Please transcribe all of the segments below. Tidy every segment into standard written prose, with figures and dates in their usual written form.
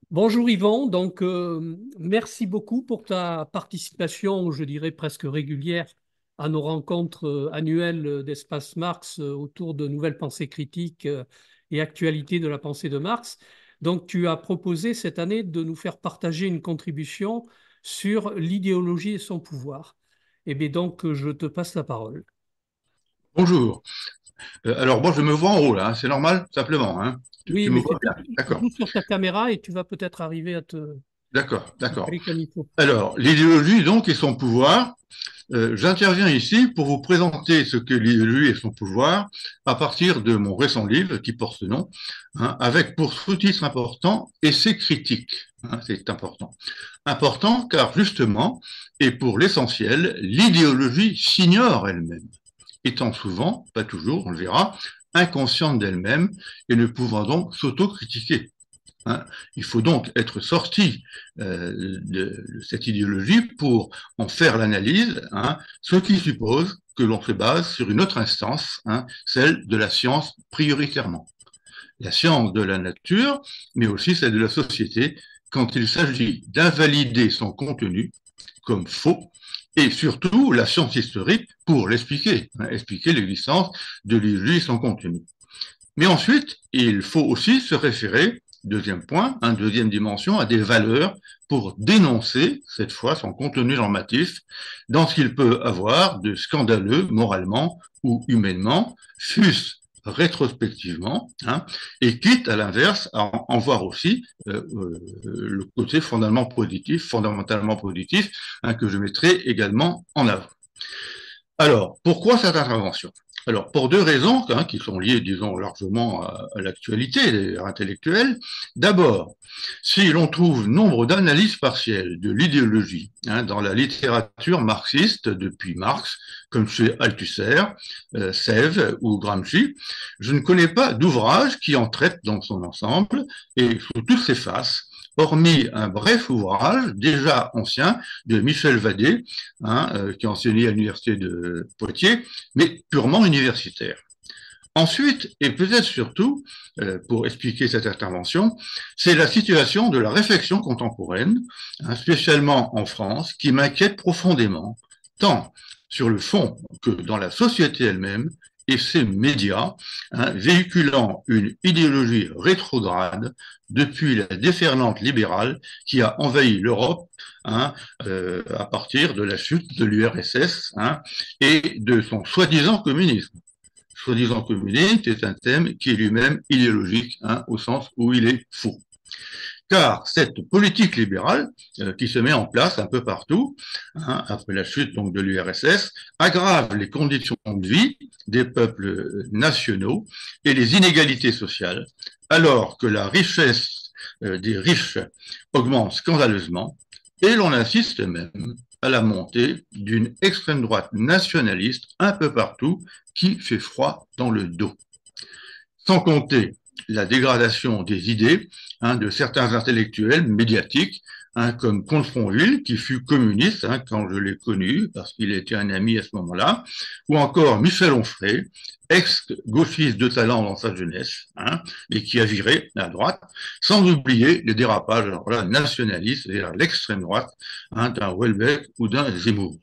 Bonjour Yvon, merci beaucoup pour ta participation, je dirais presque régulière, à nos rencontres annuelles d'Espace Marx autour de nouvelles pensées critiques et actualités de la pensée de Marx. Donc tu as proposé cette année de nous faire partager une contribution sur l'idéologie et son pouvoir. Eh bien je te passe la parole. Bonjour. Alors, moi, je me vois en haut, là, hein, c'est normal, simplement. Hein. Tu Oui, me mais vois bien. D'accord, joue sur ta caméra et tu vas peut-être arriver à te d'accord, d'accord. aller comme il faut. Alors, l'idéologie, donc, et son pouvoir. J'interviens ici pour vous présenter ce qu'est l'idéologie et son pouvoir à partir de mon récent livre qui porte ce nom, hein, avec pour sous-titre important Essai critique. Hein, c'est important. Important car, justement, et pour l'essentiel, l'idéologie s'ignore elle-même, étant souvent, pas toujours, on le verra, inconsciente d'elle-même et ne pouvant donc s'autocritiquer. Hein. Il faut donc être sorti de cette idéologie pour en faire l'analyse, hein, ce qui suppose que l'on se base sur une autre instance, hein, celle de la science prioritairement. La science de la nature, mais aussi celle de la société, quand il s'agit d'invalider son contenu comme faux, et surtout la science historique pour l'expliquer, hein, expliquer l'existence de l'idéologie et son contenu. Mais ensuite, il faut aussi se référer, deuxième point, deuxième dimension, à des valeurs pour dénoncer, cette fois, son contenu normatif dans ce qu'il peut avoir de scandaleux moralement ou humainement, fût-ce rétrospectivement, hein, et quitte à l'inverse à en voir aussi le côté fondamentalement positif, hein, que je mettrai également en avant. Alors, pourquoi cette intervention? Alors, pour deux raisons, hein, qui sont liées, disons, largement à l'actualité intellectuelle. D'abord, si l'on trouve nombre d'analyses partielles de l'idéologie, hein, dans la littérature marxiste depuis Marx, comme chez Althusser, Sèvres ou Gramsci, je ne connais pas d'ouvrage qui en traite dans son ensemble et sous toutes ses faces, hormis un bref ouvrage déjà ancien de Michel Vallée, hein, qui a enseigné à l'université de Poitiers, mais purement universitaire. Ensuite, et peut-être surtout, pour expliquer cette intervention, c'est la situation de la réflexion contemporaine, hein, spécialement en France, qui m'inquiète profondément, tant sur le fond que dans la société elle-même et ses médias, hein, véhiculant une idéologie rétrograde depuis la déferlante libérale qui a envahi l'Europe, hein, à partir de la chute de l'URSS, hein, et de son soi-disant communisme. Soi-disant communiste est un thème qui est lui-même idéologique, hein, au sens où il est faux. Car cette politique libérale qui se met en place un peu partout, hein, après la chute donc de l'URSS, aggrave les conditions de vie des peuples nationaux et les inégalités sociales, alors que la richesse des riches augmente scandaleusement, et l'on insiste même à la montée d'une extrême droite nationaliste un peu partout qui fait froid dans le dos. Sans compter la dégradation des idées, hein, de certains intellectuels médiatiques, hein, comme Comte-Sponville, qui fut communiste, hein, quand je l'ai connu, parce qu'il était un ami à ce moment-là, ou encore Michel Onfray, ex-gauchiste de talent dans sa jeunesse, hein, et qui a viré à droite, sans oublier les dérapages nationalistes vers l'extrême droite, hein, d'un Houellebecq ou d'un Zemmour.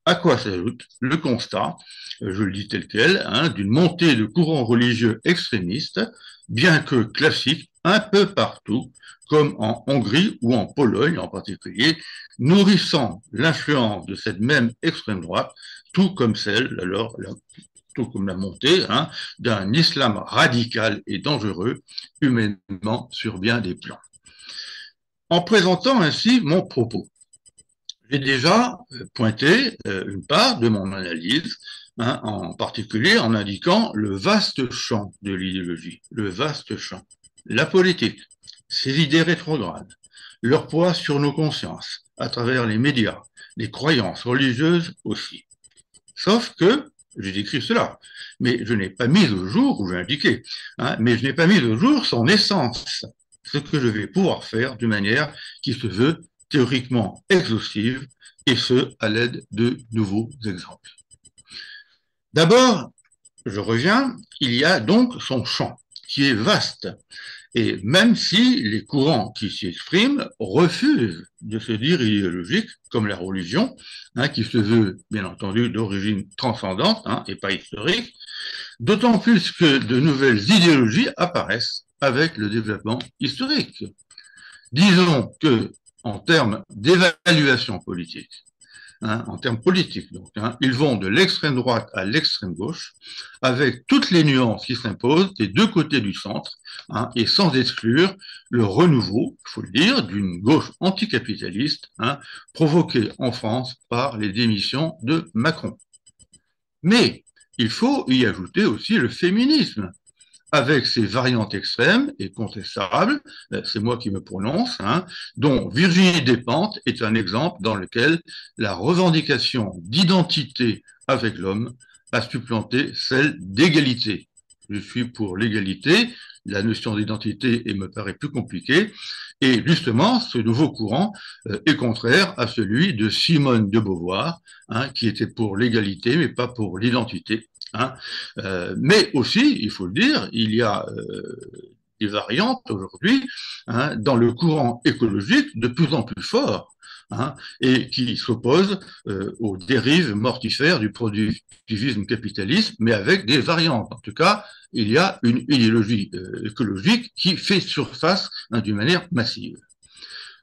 À quoi s'ajoute le constat, je le dis tel quel, hein, d'une montée de courants religieux extrémistes, bien que classiques, un peu partout, comme en Hongrie ou en Pologne en particulier, nourrissant l'influence de cette même extrême droite, tout comme celle, tout comme la montée, hein, d'un islam radical et dangereux, humainement sur bien des plans. En présentant ainsi mon propos, j'ai déjà pointé une part de mon analyse, hein, en particulier en indiquant le vaste champ de l'idéologie, le vaste champ, la politique, ses idées rétrogrades, leur poids sur nos consciences, à travers les médias, les croyances religieuses aussi. Sauf que, j'ai décrit cela, mais je n'ai pas mis au jour, ou j'ai indiqué, hein, mais je n'ai pas mis au jour son essence, ce que je vais pouvoir faire d'une manière qui se veut théoriquement exhaustive, et ce, à l'aide de nouveaux exemples. D'abord, je reviens, il y a donc son champ. qui est vaste. Et même si les courants qui s'y expriment refusent de se dire idéologiques, comme la religion, qui se veut, bien entendu, d'origine transcendante et pas historique, d'autant plus que de nouvelles idéologies apparaissent avec le développement historique. Disons que, en termes d'évaluation politique, en termes politiques, donc, ils vont de l'extrême droite à l'extrême gauche, avec toutes les nuances qui s'imposent des deux côtés du centre, et sans exclure le renouveau, il faut le dire, d'une gauche anticapitaliste, provoquée en France par les démissions de Macron. Mais il faut y ajouter aussi le féminisme, avec ses variantes extrêmes et contestables, c'est moi qui me prononce, dont Virginie Despentes est un exemple dans lequel la revendication d'identité avec l'homme a supplanté celle d'égalité. Je suis pour l'égalité, la notion d'identité me paraît plus compliquée, et justement, ce nouveau courant est contraire à celui de Simone de Beauvoir, qui était pour l'égalité, mais pas pour l'identité. Mais aussi, il faut le dire, il y a des variantes aujourd'hui dans le courant écologique de plus en plus fort et qui s'opposent aux dérives mortifères du productivisme capitaliste, mais avec des variantes. En tout cas, il y a une idéologie écologique qui fait surface d'une manière massive.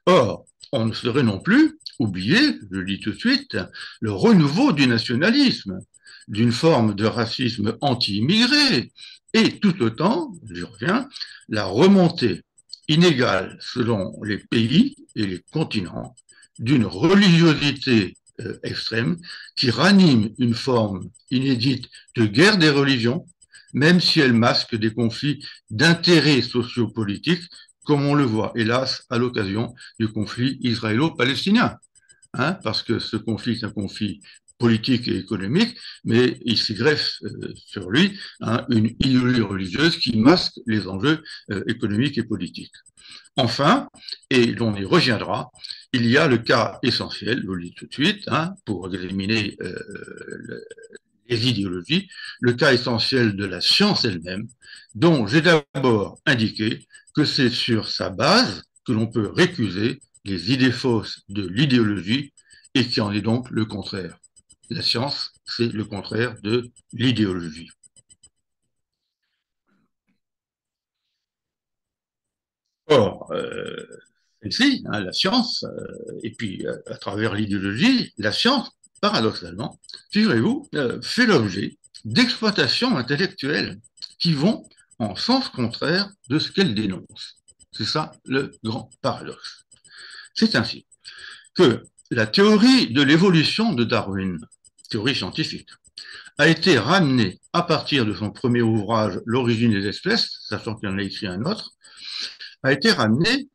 Or, on ne saurait non plus oublier, je le dis tout de suite, le renouveau du nationalisme, d'une forme de racisme anti-immigré, et tout autant, j'y reviens, la remontée inégale selon les pays et les continents d'une religiosité extrême qui ranime une forme inédite de guerre des religions, même si elle masque des conflits d'intérêts sociopolitiques, comme on le voit, hélas, à l'occasion du conflit israélo-palestinien. Parce que ce conflit est un conflit politique et économique, mais il s'y greffe sur lui une idéologie religieuse qui masque les enjeux économiques et politiques. Enfin, et l'on y reviendra, il y a le cas essentiel, je le dis tout de suite, pour examiner les idéologies, le cas essentiel de la science elle-même, dont j'ai d'abord indiqué que c'est sur sa base que l'on peut récuser les idées fausses de l'idéologie et qui en est donc le contraire. La science, c'est le contraire de l'idéologie. Or, ici, la science, et puis à travers l'idéologie, la science, paradoxalement, figurez-vous, fait l'objet d'exploitations intellectuelles qui vont en sens contraire de ce qu'elle dénonce. C'est ça le grand paradoxe. C'est ainsi que la théorie de l'évolution de Darwin, théorie scientifique, a été ramenée à partir de son premier ouvrage, L'origine des espèces, sachant qu'il en a écrit un autre, a été ramenée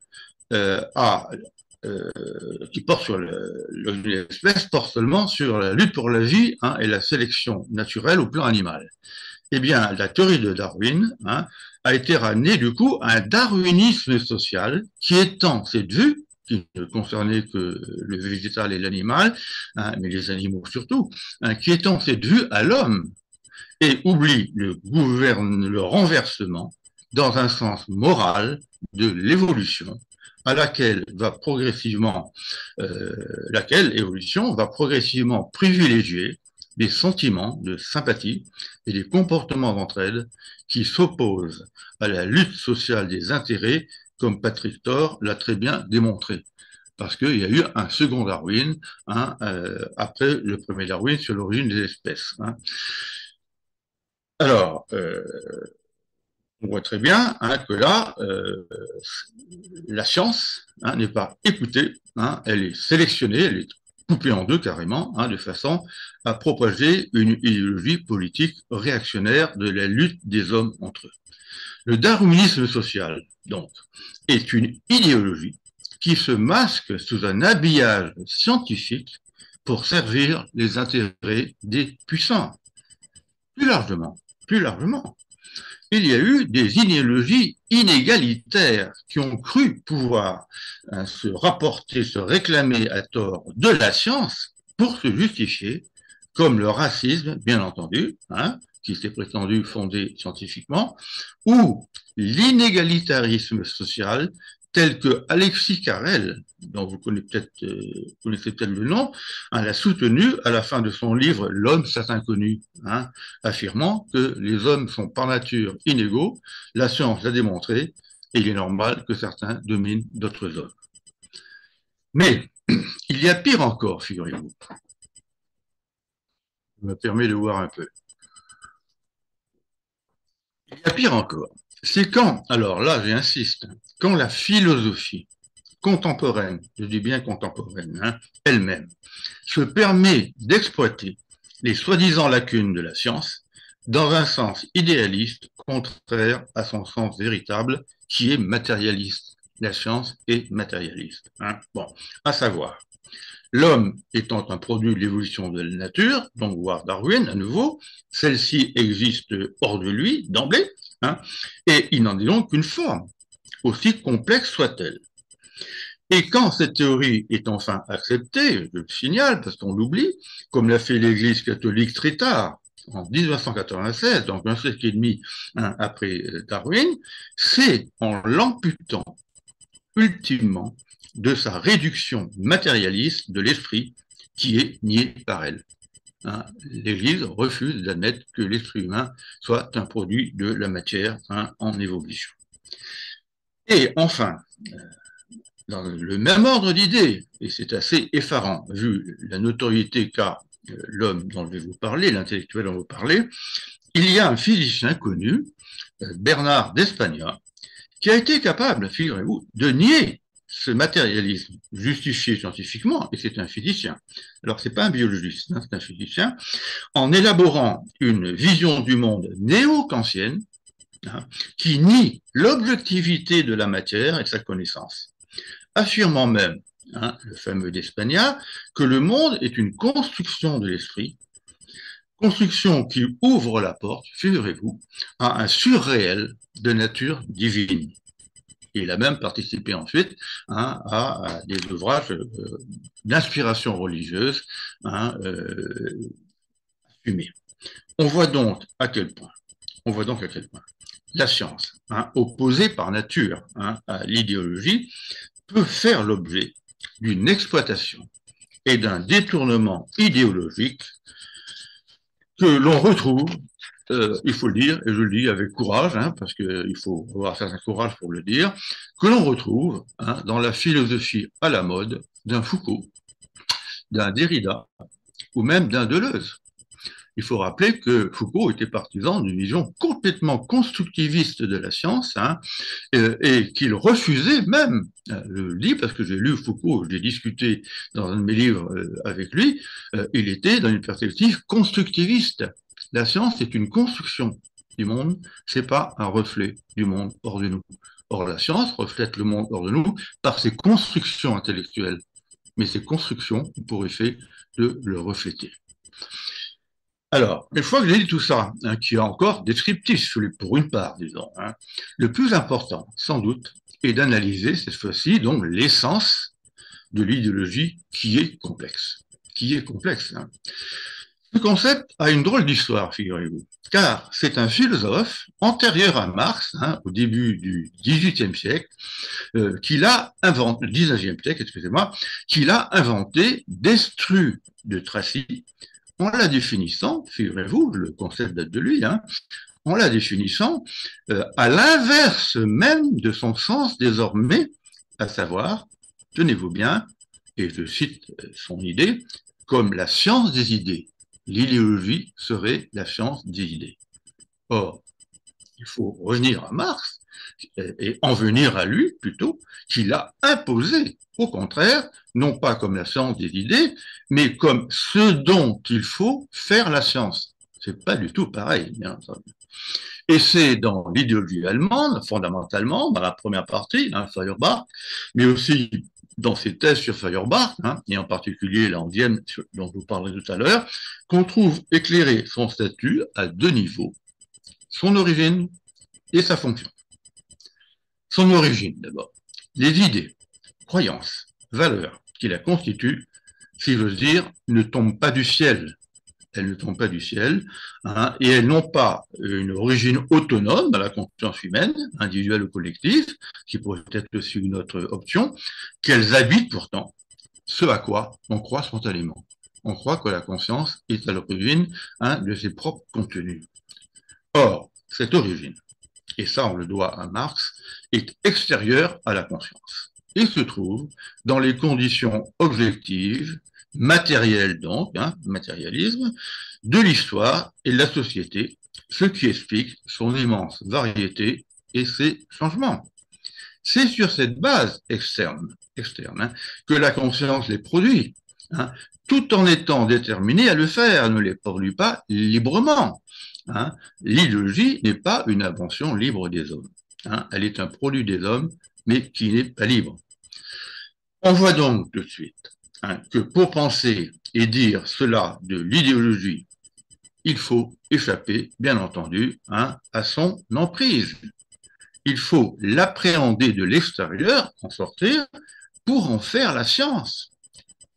qui porte sur l'origine des espèces, porte seulement sur la lutte pour la vie et la sélection naturelle au plan animal. Eh bien, la théorie de Darwin a été ramenée du coup à un darwinisme social qui étend cette vue qui ne concernait que le végétal et l'animal, mais les animaux surtout, qui étend cette vue à l'homme et oublie le renversement dans un sens moral de l'évolution à laquelle laquelle évolution va progressivement privilégier des sentiments de sympathie et des comportements d'entraide qui s'opposent à la lutte sociale des intérêts, comme Patrick Thor l'a très bien démontré. Parce qu'il y a eu un second Darwin après le premier Darwin sur l'origine des espèces. Alors, on voit très bien que là, la science n'est pas écoutée, elle est sélectionnée, elle est coupée en deux carrément, de façon à propager une idéologie politique réactionnaire de la lutte des hommes entre eux. Le darwinisme social, donc, est une idéologie qui se masque sous un habillage scientifique pour servir les intérêts des puissants. Plus largement, il y a eu des idéologies inégalitaires qui ont cru pouvoir se rapporter, se réclamer à tort de la science pour se justifier, comme le racisme, bien entendu, qui s'est prétendu fondé scientifiquement, ou l'inégalitarisme social, tel que Alexis Carrel, dont vous connaissez peut-être le nom, l'a soutenu à la fin de son livre L'homme c'est inconnu, affirmant que les hommes sont par nature inégaux, la science l'a démontré, et il est normal que certains dominent d'autres hommes. Mais il y a pire encore, figurez-vous. Ça me permet de voir un peu. Il y a pire encore. C'est quand, alors là j'insiste, quand la philosophie contemporaine, je dis bien contemporaine, elle-même, se permet d'exploiter les soi-disant lacunes de la science dans un sens idéaliste contraire à son sens véritable qui est matérialiste. La science est matérialiste. Bon, à savoir, l'homme étant un produit de l'évolution de la nature, donc voir Darwin à nouveau, celle-ci existe hors de lui d'emblée, et il n'en est donc qu'une forme, aussi complexe soit-elle. Et quand cette théorie est enfin acceptée, je le signale parce qu'on l'oublie, comme l'a fait l'Église catholique très tard, en 1996, donc un siècle et demi après Darwin, c'est en l'amputant ultimement de sa réduction matérialiste de l'esprit qui est niée par elle. L'Église refuse d'admettre que l'esprit humain soit un produit de la matière en évolution. Et enfin, dans le même ordre d'idées, et c'est assez effarant vu la notoriété qu'a l'homme dont je vais vous parler, l'intellectuel dont je vais vous parler, il y a un physicien connu, Bernard d'Espagna, qui a été capable, figurez-vous, de nier ce matérialisme justifié scientifiquement, et c'est un physicien. Alors, c'est pas un biologiste, c'est un physicien, en élaborant une vision du monde néo-kantienne, qui nie l'objectivité de la matière et sa connaissance, affirmant même, le fameux d'Espagna, que le monde est une construction de l'esprit, construction qui ouvre la porte, figurez-vous, à un surréel de nature divine. Et il a même participé ensuite à des ouvrages d'inspiration religieuse assumés. On voit donc à quel point la science, opposée par nature à l'idéologie, peut faire l'objet d'une exploitation et d'un détournement idéologique que l'on retrouve, il faut le dire, et je le dis avec courage, parce qu'il faut avoir un certain courage pour le dire, que l'on retrouve dans la philosophie à la mode d'un Foucault, d'un Derrida ou même d'un Deleuze. Il faut rappeler que Foucault était partisan d'une vision complètement constructiviste de la science et qu'il refusait même, je le dis parce que j'ai lu Foucault, j'ai discuté dans un de mes livres avec lui, il était dans une perspective constructiviste. La science est une construction du monde, c'est pas un reflet du monde hors de nous. Or, la science reflète le monde hors de nous par ses constructions intellectuelles, mais ces constructions ont pour effet de le refléter. Alors, une fois que j'ai dit tout ça, qui est encore descriptif pour une part, disons, le plus important, sans doute, est d'analyser cette fois-ci donc l'essence de l'idéologie qui est complexe. Ce concept a une drôle d'histoire, figurez-vous, car c'est un philosophe antérieur à Marx, au début du XVIIIe siècle, qui l'a inventé, le XIXe siècle, excusez-moi, qui l'a inventé d'Estru de Tracy, en la définissant, figurez-vous, le concept date de lui, en la définissant à l'inverse même de son sens désormais, à savoir, tenez-vous bien, et je cite son idée, comme la science des idées. L'idéologie serait la science des idées. Or, il faut revenir à Marx et en venir à lui plutôt, qui l'a imposé, au contraire, non pas comme la science des idées, mais comme ce dont il faut faire la science. C'est pas du tout pareil, bien entendu. Et c'est dans l'idéologie allemande, fondamentalement, dans la première partie, Feuerbach, mais aussi dans ses thèses sur Feuerbach, et en particulier la 11e dont je vous parlerai tout à l'heure, qu'on trouve éclairer son statut à deux niveaux, son origine et sa fonction. Son origine, d'abord. Les idées, croyances, valeurs qui la constituent, si j'ose dire, ne tombent pas du ciel. elles ne tombent pas du ciel, hein, et elles n'ont pas une origine autonome à la conscience humaine, individuelle ou collective, qui pourrait être aussi une autre option, qu'elles habitent pourtant ce à quoi on croit spontanément. On croit que la conscience est à l'origine de ses propres contenus. Or, cette origine, et ça on le doit à Marx, est extérieure à la conscience et se trouve dans les conditions objectives, matérielles donc, matérialisme, de l'histoire et de la société, ce qui explique son immense variété et ses changements. C'est sur cette base externe que la conscience les produit, hein, tout en étant déterminée à le faire, elle ne les produit pas librement. Hein. L'idéologie n'est pas une invention libre des hommes. Hein. Elle est un produit des hommes, mais qui n'est pas libre. On voit donc tout de suite que pour penser et dire cela de l'idéologie, il faut échapper, bien entendu, à son emprise. Il faut l'appréhender de l'extérieur, en sortir, pour en faire la science.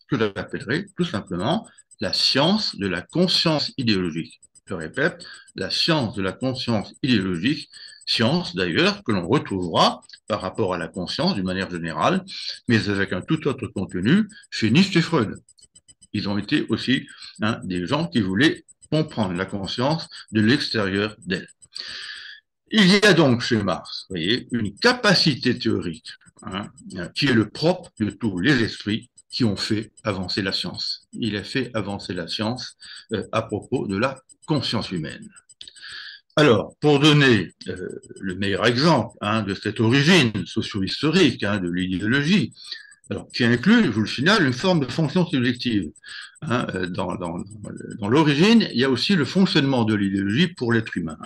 Ce que j'appellerais tout simplement la science de la conscience idéologique. Je répète, la science de la conscience idéologique, science d'ailleurs que l'on retrouvera par rapport à la conscience d'une manière générale, mais avec un tout autre contenu chez Nietzsche et Freud. Ils ont été aussi des gens qui voulaient comprendre la conscience de l'extérieur d'elle. Il y a donc chez Marx, vous voyez, une capacité théorique qui est le propre de tous les esprits qui ont fait avancer la science. Il a fait avancer la science à propos de la conscience humaine. Alors, pour donner le meilleur exemple de cette origine socio-historique de l'idéologie, alors, qui inclut, je vous le signale, une forme de fonction subjective. Dans l'origine, il y a aussi le fonctionnement de l'idéologie pour l'être humain.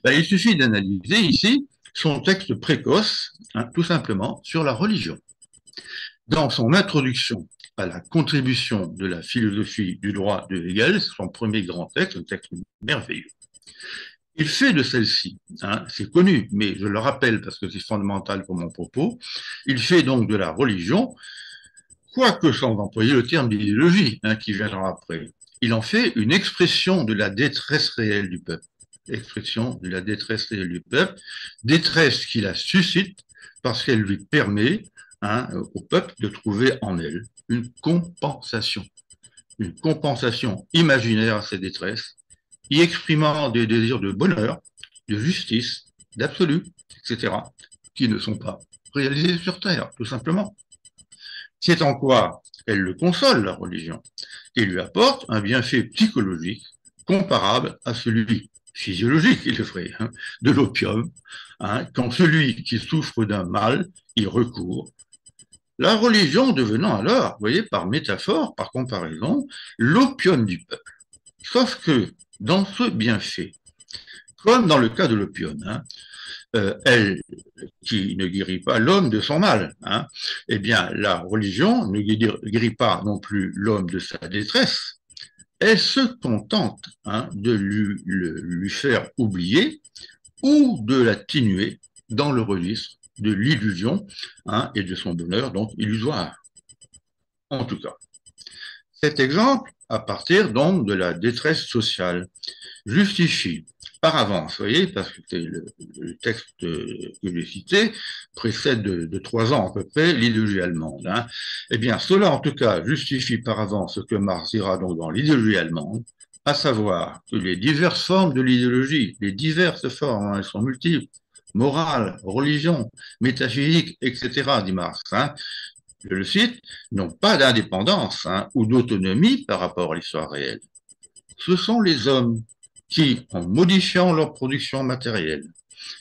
Il suffit d'analyser ici son texte précoce, tout simplement, sur la religion. Dans son introduction à la contribution de la philosophie du droit de Hegel, c'est son premier grand texte, un texte merveilleux. Il fait de celle-ci, c'est connu, mais je le rappelle parce que c'est fondamental pour mon propos, il fait donc de la religion, quoique sans employer le terme d'idéologie qui viendra après, il en fait une expression de la détresse réelle du peuple. Expression de la détresse réelle du peuple, détresse qui la suscite parce qu'elle lui permet au peuple de trouver en elle une compensation imaginaire à ses détresses, y exprimant des désirs de bonheur, de justice, d'absolu, etc., qui ne sont pas réalisés sur Terre, tout simplement. C'est en quoi elle le console, la religion, et lui apporte un bienfait psychologique comparable à celui physiologique, il le ferait, de l'opium, quand celui qui souffre d'un mal y recourt. La religion devenant alors, vous voyez, par métaphore, par comparaison, l'opium du peuple. Sauf que dans ce bienfait, comme dans le cas de l'opium, elle qui ne guérit pas l'homme de son mal, eh bien la religion ne guérit pas non plus l'homme de sa détresse. Elle se contente de lui faire oublier ou de l'atténuer dans le registre de l'illusion et de son bonheur donc illusoire. En tout cas, cet exemple, à partir donc de la détresse sociale, justifie par avance, vous voyez, parce que le texte que j'ai cité précède de 3 ans à peu près l'idéologie allemande. Eh bien, cela en tout cas justifie par avance ce que Marx dira donc dans l'idéologie allemande, à savoir que les diverses formes de l'idéologie, les diverses formes, elles sont multiples, morale, religion, métaphysique, etc., dit Marx, je le cite, n'ont pas d'indépendance ou d'autonomie par rapport à l'histoire réelle. Ce sont les hommes qui, en modifiant leur production matérielle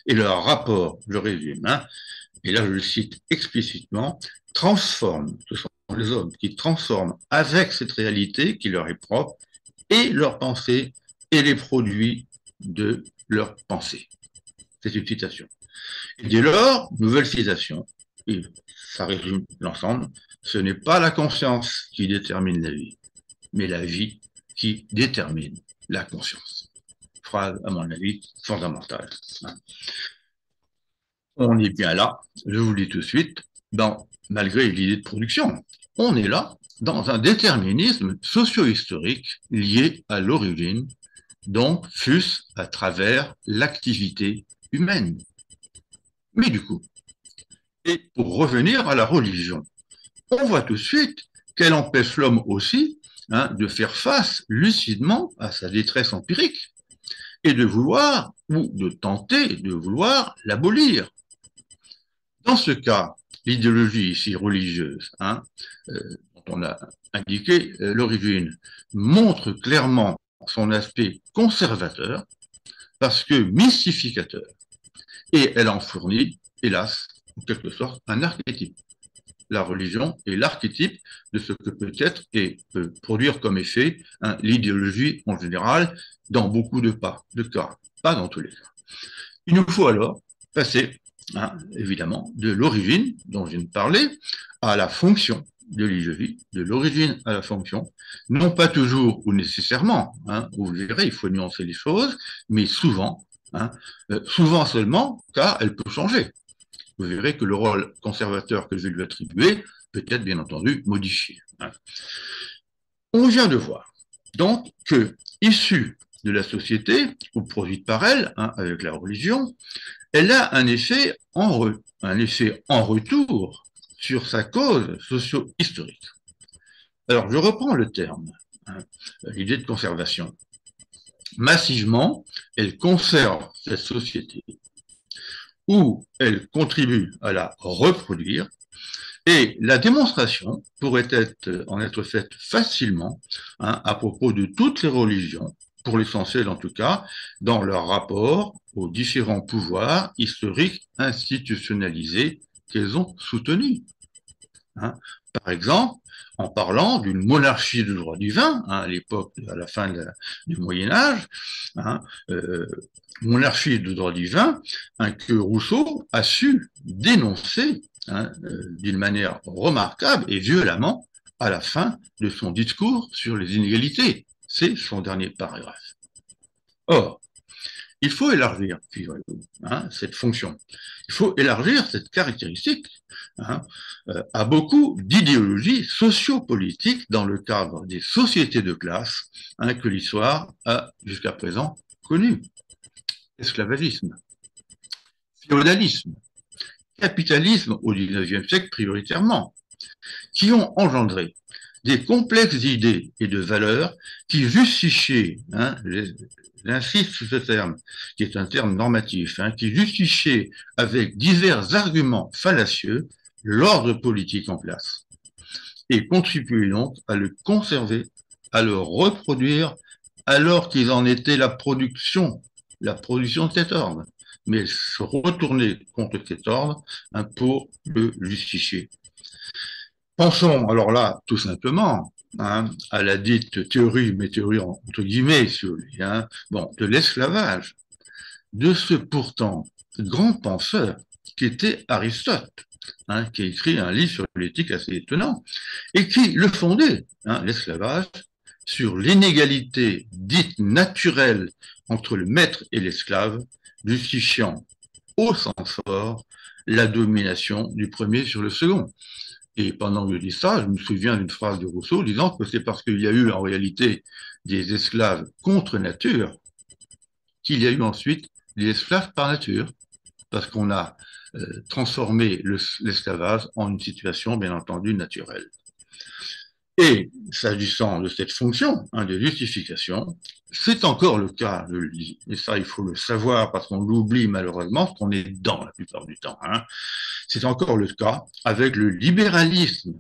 et leur rapport, je résume, et là je le cite explicitement, transforment, ce sont les hommes qui transforment avec cette réalité qui leur est propre et leur pensée et les produits de leur pensée. C'est une citation. Et dès lors, nouvelle citation, et ça résume l'ensemble, ce n'est pas la conscience qui détermine la vie, mais la vie qui détermine la conscience. Phrase, à mon avis, fondamentale. On est bien là, je vous le dis tout de suite, malgré l'idée de production, on est là dans un déterminisme socio-historique lié à l'origine, donc fût-ce à travers l'activité humaine. Mais du coup, et pour revenir à la religion, on voit tout de suite qu'elle empêche l'homme aussi de faire face lucidement à sa détresse empirique et de vouloir ou de tenter de vouloir l'abolir. Dans ce cas, l'idéologie ici religieuse, dont on a indiqué l'origine, montre clairement son aspect conservateur parce que mystificateur. Et elle en fournit, hélas, en quelque sorte, un archétype. La religion est l'archétype de ce que peut être et peut produire comme effet l'idéologie en général dans beaucoup de cas, pas dans tous les cas. Il nous faut alors passer, évidemment, de l'origine dont je viens de parler à la fonction de l'idéologie, de l'origine à la fonction, non pas toujours ou nécessairement, vous verrez, il faut nuancer les choses, mais souvent, souvent seulement, car elle peut changer. Vous verrez que le rôle conservateur que je vais lui attribuer peut être, bien entendu, modifié. On vient de voir, donc, que, issue de la société, ou produite par elle, avec la religion, elle a un effet en retour sur sa cause socio-historique. Alors, je reprends le terme, l'idée de conservation. Massivement, elle conserve cette société ou elle contribue à la reproduire, et la démonstration pourrait en être faite facilement à propos de toutes les religions, pour l'essentiel en tout cas, dans leur rapport aux différents pouvoirs historiques institutionnalisés qu'elles ont soutenus. Par exemple, en parlant d'une monarchie de droit divin, à l'époque, à la fin du Moyen-Âge, monarchie de droit divin, que Rousseau a su dénoncer d'une manière remarquable et violemment à la fin de son discours sur les inégalités. C'est son dernier paragraphe. Or, il faut élargir cette fonction. Il faut élargir cette caractéristique à beaucoup d'idéologies sociopolitiques dans le cadre des sociétés de classe que l'histoire a jusqu'à présent connues. Esclavagisme, féodalisme, capitalisme au XIXe siècle prioritairement, qui ont engendré des complexes d'idées et de valeurs qui justifiaient, j'insiste sur ce terme, qui est un terme normatif, qui justifiaient avec divers arguments fallacieux l'ordre politique en place et contribuaient donc à le conserver, à le reproduire alors qu'ils en étaient la production de cet ordre, mais se retourner contre cet ordre pour le justifier. Pensons alors là, tout simplement, à la dite théorie, mais théorie entre guillemets, de l'esclavage, de ce pourtant grand penseur qui était Aristote, qui a écrit un livre sur l'éthique assez étonnant, et qui le fondait, l'esclavage, sur l'inégalité dite naturelle entre le maître et l'esclave, justifiant au sens fort la domination du premier sur le second. Et pendant que je dis ça, je me souviens d'une phrase de Rousseau disant que c'est parce qu'il y a eu en réalité des esclaves contre nature qu'il y a eu ensuite des esclaves par nature, parce qu'on a transformé l'esclavage en une situation, bien entendu, naturelle. Et s'agissant de cette fonction de justification, c'est encore le cas, je le dis, et ça il faut le savoir parce qu'on l'oublie malheureusement, parce qu'on est dedans la plupart du temps. C'est encore le cas avec le libéralisme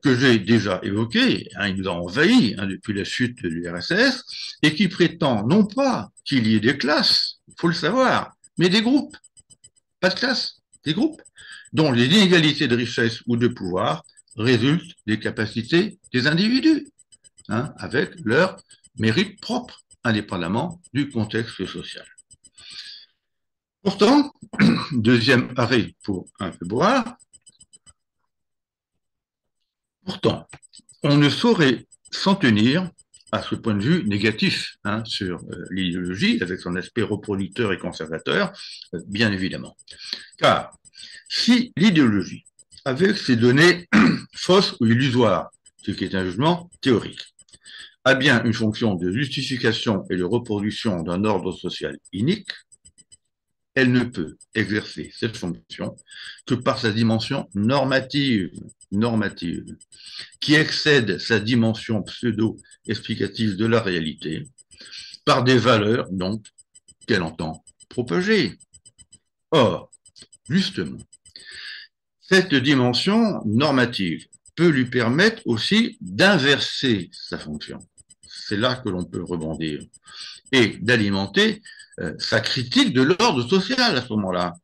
que j'ai déjà évoqué, il nous a envahi depuis la chute de l'URSS, et qui prétend non pas qu'il y ait des classes, il faut le savoir, mais des groupes, pas de classes, des groupes, dont les inégalités de richesse ou de pouvoir résultent des capacités des individus, avec leur mérite propre, indépendamment du contexte social. Pourtant, deuxième arrêt pour un peu boire, pourtant, on ne saurait s'en tenir à ce point de vue négatif sur l'idéologie, avec son aspect reproducteur et conservateur, bien évidemment. Car Si l'idéologie, avec ses données fausses ou illusoires, ce qui est un jugement théorique, a bien une fonction de justification et de reproduction d'un ordre social inique, elle ne peut exercer cette fonction que par sa dimension normative, qui excède sa dimension pseudo-explicative de la réalité, par des valeurs, donc, qu'elle entend propager. Or, justement, cette dimension normative peut lui permettre aussi d'inverser sa fonction. C'est là que l'on peut rebondir. Et d'alimenter sa critique de l'ordre social à ce moment-là,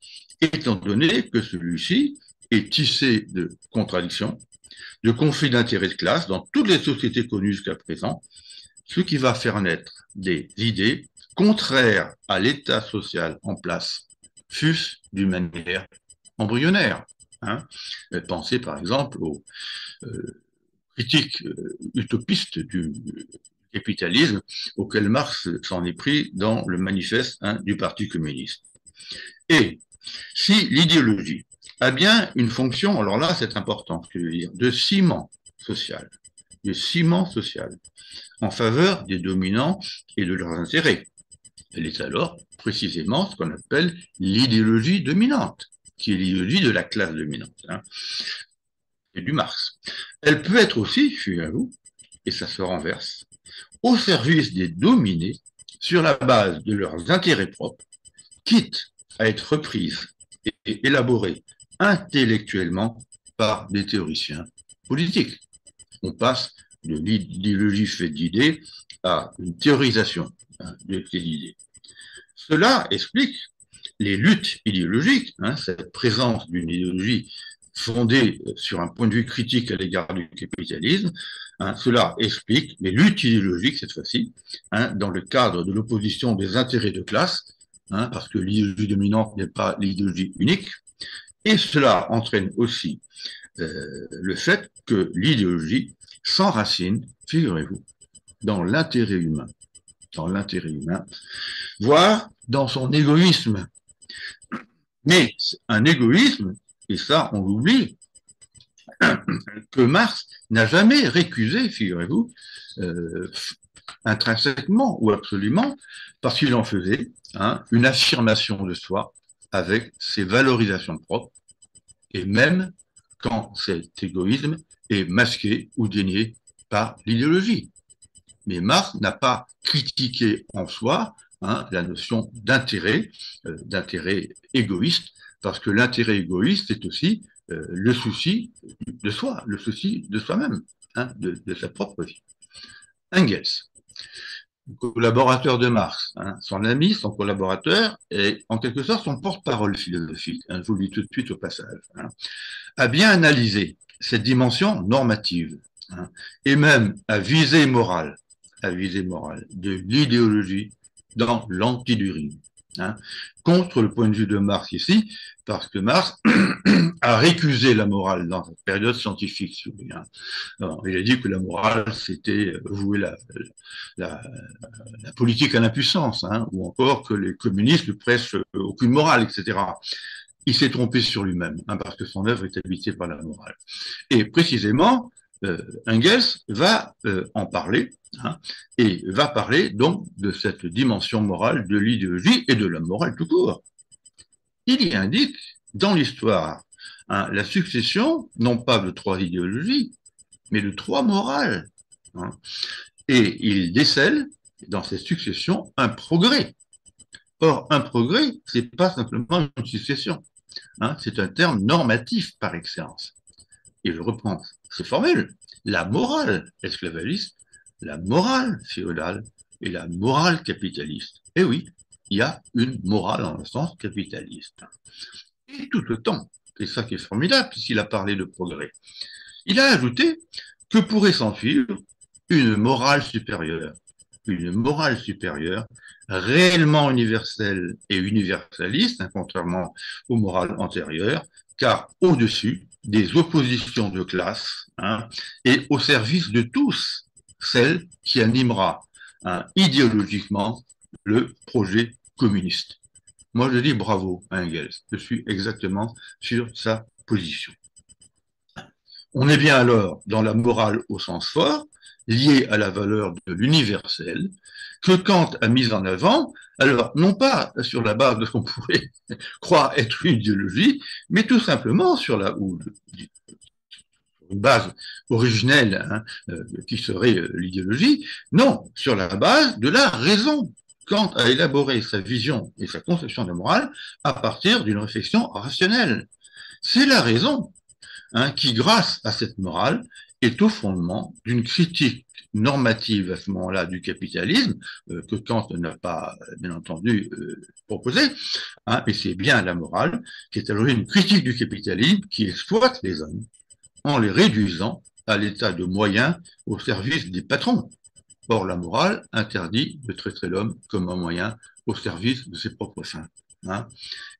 étant donné que celui-ci est tissé de contradictions, de conflits d'intérêts de classe dans toutes les sociétés connues jusqu'à présent, ce qui va faire naître des idées contraires à l'état social en place, fût-ce d'une manière embryonnaire. Hein. Pensez par exemple aux critiques utopistes du capitalisme auquel Marx s'en est pris dans le manifeste du Parti communiste. Et si l'idéologie a bien une fonction, alors là c'est important, ce que je veux dire, de ciment social, en faveur des dominants et de leurs intérêts. Elle est alors précisément ce qu'on appelle l'idéologie dominante, qui est l'idéologie de la classe dominante, et du Marx. Elle peut être aussi, figurez-vous, et ça se renverse, au service des dominés sur la base de leurs intérêts propres, quitte à être reprise et élaborée intellectuellement par des théoriciens politiques. On passe de l'idéologie faite d'idées à une théorisation de ces idées. Cela explique les luttes idéologiques, cette présence d'une idéologie fondée sur un point de vue critique à l'égard du capitalisme. Cela explique les luttes idéologiques, cette fois-ci, dans le cadre de l'opposition des intérêts de classe, parce que l'idéologie dominante n'est pas l'idéologie unique. Et cela entraîne aussi le fait que l'idéologie s'enracine, figurez-vous, dans l'intérêt humain, voire dans son égoïsme. Mais un égoïsme, et ça on l'oublie, que Marx n'a jamais récusé, figurez-vous, intrinsèquement ou absolument, parce qu'il en faisait une affirmation de soi avec ses valorisations propres, et même quand cet égoïsme est masqué ou dénié par l'idéologie. Mais Marx n'a pas critiqué en soi la notion d'intérêt égoïste, parce que l'intérêt égoïste, c'est aussi le souci de soi, le souci de soi-même, de sa propre vie. Engels, collaborateur de Marx, son ami, son collaborateur, et en quelque sorte son porte-parole philosophique, je vous le dis tout de suite au passage, a bien analysé cette dimension normative, et même à visée morale de l'idéologie dans l'antidurisme, contre le point de vue de Marx ici, parce que Marx a récusé la morale dans cette période scientifique, si vous voulez. Alors, il a dit que la morale, c'était vouer la politique à l'impuissance, ou encore que les communistes ne prêchent aucune morale, etc. Il s'est trompé sur lui-même, parce que son œuvre est habitée par la morale. Et précisément, Engels va en parler, et va parler donc de cette dimension morale de l'idéologie et de la morale tout court. Il y indique dans l'histoire la succession, non pas de 3 idéologies, mais de 3 morales. Et il décèle dans cette succession un progrès. Or, un progrès, c'est pas simplement une succession. C'est un terme normatif par excellence. Et je reprends ces formules. La morale esclavagiste, la morale féodale et la morale capitaliste. Et oui, il y a une morale en le sens capitaliste. Et tout le temps, c'est ça qui est formidable, puisqu'il a parlé de progrès. Il a ajouté que pourrait s'en suivre une morale supérieure, réellement universelle et universaliste, contrairement aux morales antérieures, car au-dessus des oppositions de classe et au service de tous, celle qui animera idéologiquement le projet communiste. moi je dis bravo à Engels. Je suis exactement sur sa position. On est bien alors dans la morale au sens fort, liée à la valeur de l'universel, que Kant a mise en avant, alors non pas sur la base de ce qu'on pourrait croire être une idéologie, mais tout simplement sur une base originelle, hein, qui serait l'idéologie, non, sur la base de la raison. Kant a élaboré sa vision et sa conception de la morale à partir d'une réflexion rationnelle. C'est la raison, hein, qui, grâce à cette morale, est au fondement d'une critique normative à ce moment-là du capitalisme, que Kant n'a pas, bien entendu, proposé, hein, mais c'est bien la morale qui est à l'origine d'une critique du capitalisme qui exploite les hommes en les réduisant à l'état de moyens au service des patrons. Or, la morale interdit de traiter l'homme comme un moyen au service de ses propres fins. Hein.